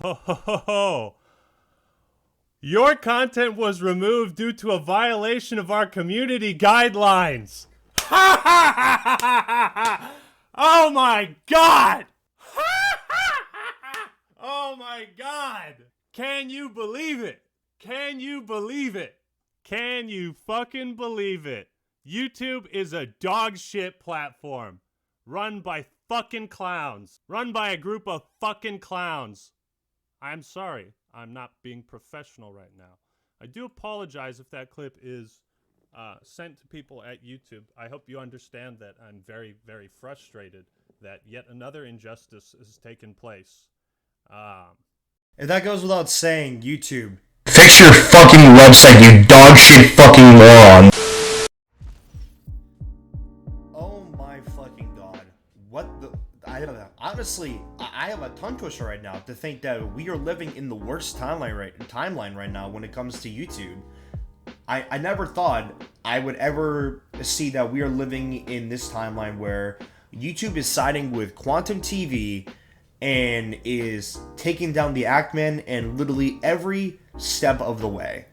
Ho ho ho ho! Your content was removed due to a violation of our community guidelines. Ha ha ha ha ha ha! Oh my god! Oh my god! Can you believe it? Can you believe it? Can you fucking believe it? YouTube is a dog shit platform run by fucking clowns. Run by a group of fucking clowns. I'm sorry. I'm not being professional right now. I do apologize if that clip is sent to people at YouTube. I hope you understand that I'm very, very frustrated that yet another injustice has taken place. And that goes without saying, YouTube. Fix your fucking website, you dog shit fucking moron. Oh my fucking god. What the... I don't know. Honestly, I have a tongue twister right now to think that we are living in the worst timeline right now when it comes to YouTube. I never thought I would ever see that we are living in this timeline where YouTube is siding with Quantum TV and is taking down the Ackman and literally every step of the way.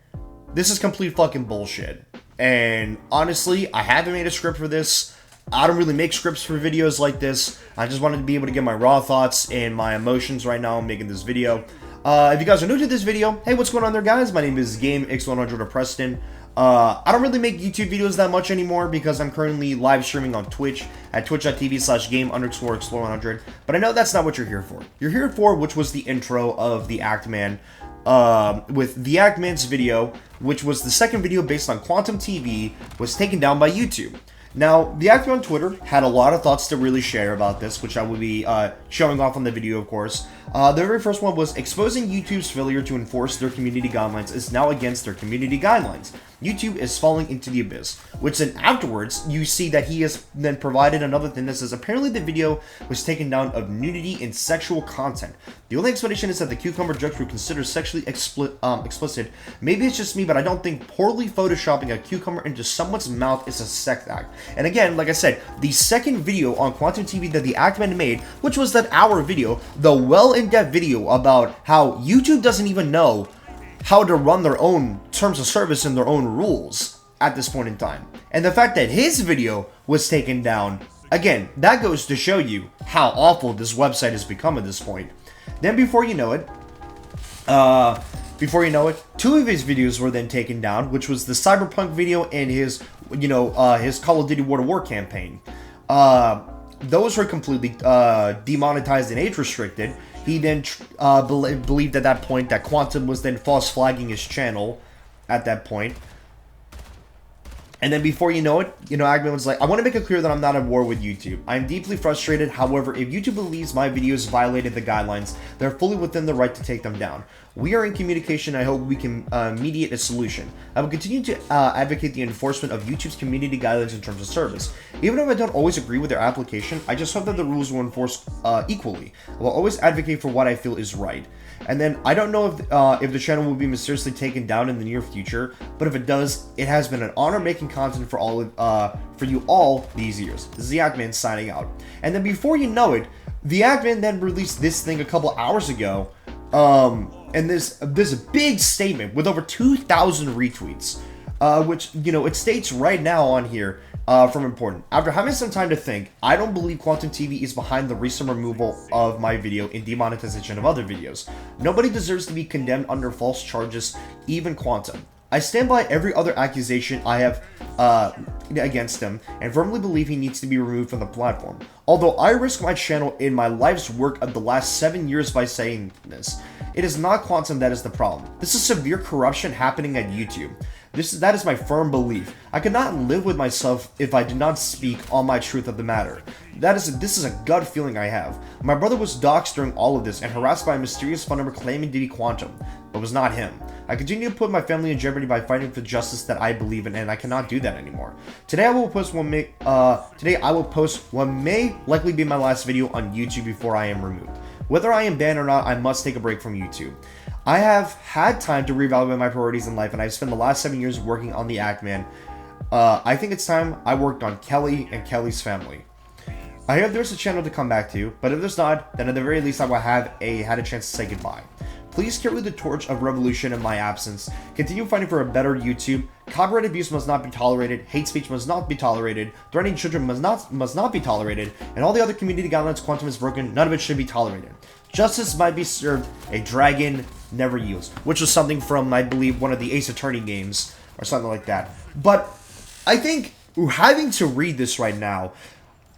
This is complete fucking bullshit. And honestly, I haven't made a script for this. I don't really make scripts for videos like this. I just wanted to be able to get my raw thoughts and my emotions right now making this video. If you guys are new to this video, hey, what's going on there, guys? My name is GameX100 or Preston. I don't really make YouTube videos that much anymore because I'm currently live streaming on Twitch at twitch.tv/game_explore100. But I know that's not what you're here for. You're here for, which was the intro of the Actman, with the Actman's video, which was the second video based on Quantum TV, was taken down by YouTube. Now, the actor on Twitter had a lot of thoughts to really share about this, which I will be showing off on the video, of course. The very first one was, exposing YouTube's failure to enforce their community guidelines is now against their community guidelines. YouTube is falling into the abyss. Which then afterwards, you see that he has then provided another thing that says, apparently the video was taken down of nudity and sexual content. The only explanation is that the cucumber jokes were considered sexually explicit. Maybe it's just me, but I don't think poorly photoshopping a cucumber into someone's mouth is a sex act. And again, like I said, the second video on Quantum TV that the Actman made, which was that hour video, the well-in-depth video about how YouTube doesn't even know how to run their own terms of service and their own rules at this point in time. And the fact that his video was taken down, again, that goes to show you how awful this website has become at this point. Then before you know it, two of his videos were then taken down, which was the Cyberpunk video and his, his Call of Duty World of War campaign. Those were completely demonetized and age restricted. He then believed at that point that Quantum was then false flagging his channel at that point. And then before you know it, Agman was like, I want to make it clear that I'm not at war with YouTube. I'm deeply frustrated. However, if YouTube believes my videos violated the guidelines, they're fully within the right to take them down. We are in communication. I hope we can mediate a solution. I will continue to advocate the enforcement of YouTube's community guidelines in terms of service. Even if I don't always agree with their application, I just hope that the rules will enforce equally. I will always advocate for what I feel is right. And then I don't know if the channel will be mysteriously taken down in the near future, but if it does, it has been an honor making content for you all these years. This is the Actman signing out. And then before you know it, the Actman then released this thing a couple hours ago, and this big statement with over 2,000 retweets, which it states right now on here. From important. After having some time to think, I don't believe Quantum TV is behind the recent removal of my video and demonetization of other videos. Nobody deserves to be condemned under false charges, even Quantum. I stand by every other accusation I have against him and firmly believe he needs to be removed from the platform. Although I risk my channel in my life's work of the last 7 years by saying this, it is not Quantum that is the problem. This is severe corruption happening at YouTube. That is my firm belief. I could not live with myself if I did not speak on my truth of the matter. This is a gut feeling I have. My brother was doxxed during all of this and harassed by a mysterious phone number claiming to be Quantum, but was not him. I continue to put my family in jeopardy by fighting for justice that I believe in, and I cannot do that anymore. Today I will post what may likely be my last video on YouTube before I am removed. Whether I am banned or not, I must take a break from YouTube. I have had time to reevaluate my priorities in life, and I've spent the last 7 years working on the Actman. I think it's time I worked on Kelly and Kelly's family. I hope there's a channel to come back to, but if there's not, then at the very least I will have had a chance to say goodbye. Please carry the torch of revolution in my absence. Continue fighting for a better YouTube. Copyright abuse must not be tolerated. Hate speech must not be tolerated. Threatening children must not be tolerated. And all the other community guidelines Quantum is broken, none of it should be tolerated. Justice might be served, a dragon never yields. Which was something from, I believe, one of the Ace Attorney games, or something like that. But I think having to read this right now,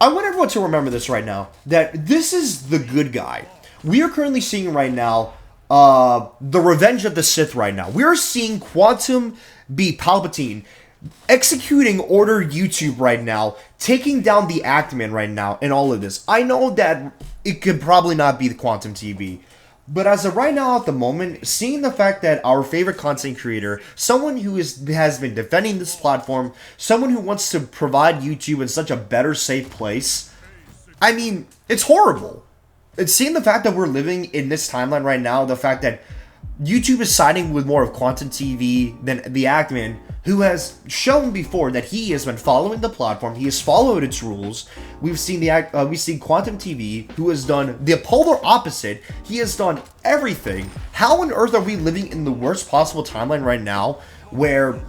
I want everyone to remember this right now, that this is the good guy. We are currently seeing right now the revenge of the Sith right now. We're seeing Quantum be Palpatine executing Order YouTube right now, taking down the Actman right now, and all of this. I know that it could probably not be the Quantum TV, but as of right now, at the moment, seeing the fact that our favorite content creator, someone who has been defending this platform, someone who wants to provide YouTube in such a better, safe place, I mean, it's horrible. It's seeing the fact that we're living in this timeline right now, the fact that YouTube is siding with more of Quantum TV than the Actman, who has shown before that he has been following the platform, he has followed its rules. We've seen Quantum TV, who has done the polar opposite. He has done everything. How on earth are we living in the worst possible timeline right now, where,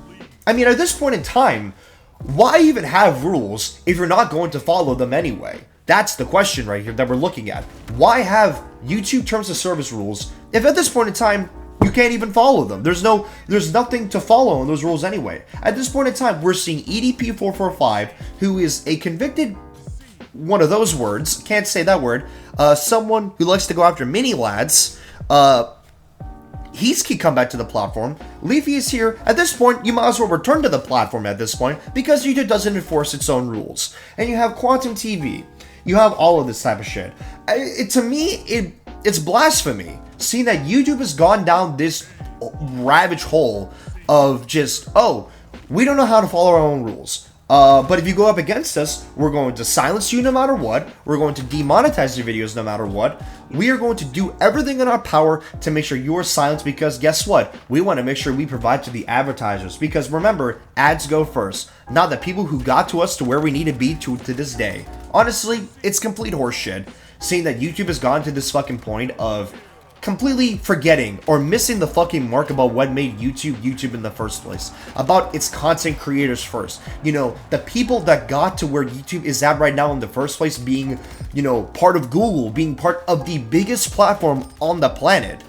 I mean, at this point in time, why even have rules if you're not going to follow them anyway? That's the question right here that we're looking at. Why have YouTube terms of service rules if at this point in time you can't even follow them? There's nothing to follow in those rules anyway. At this point in time, we're seeing EDP445, who is a convicted, one of those words, can't say that word, someone who likes to go after mini lads. He's come back to the platform. Leafy is here. At this point, you might as well return to the platform at this point, because YouTube doesn't enforce its own rules. And you have Quantum TV. You have all of this type of shit. To me, it's blasphemy. Seeing that YouTube has gone down this ravage hole of just, oh, we don't know how to follow our own rules. But if you go up against us, we're going to silence you no matter what. We're going to demonetize your videos no matter what. We are going to do everything in our power to make sure you're silenced, because guess what? We want to make sure we provide to the advertisers, because remember, ads go first. Not the people who got to us to where we need to be to this day. Honestly, it's complete horseshit. Seeing that YouTube has gone to this fucking point of completely forgetting or missing the fucking mark about what made YouTube in the first place. About its content creators first. You know, the people that got to where YouTube is at right now in the first place, being, you know, part of Google, being part of the biggest platform on the planet.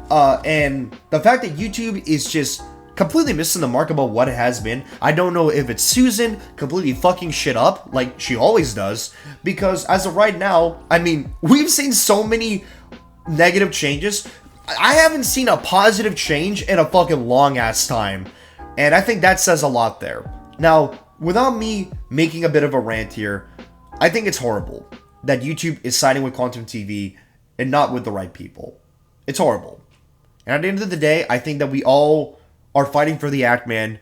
And the fact that YouTube is just completely missing the mark about what it has been. I don't know if it's Susan completely fucking shit up like she always does, because as of right now, I mean, we've seen so many negative changes. I haven't seen a positive change in a fucking long ass time, and I think that says a lot there. Now, without me making a bit of a rant here, I think it's horrible that YouTube is siding with Quantum TV and not with the right people. It's horrible. And at the end of the day, I think that we all are fighting for the Actman,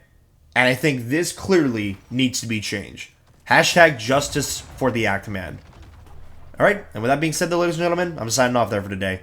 and I think this clearly needs to be changed. Hashtag justice for the Actman. Alright, and with that being said, ladies and gentlemen, I'm signing off there for today.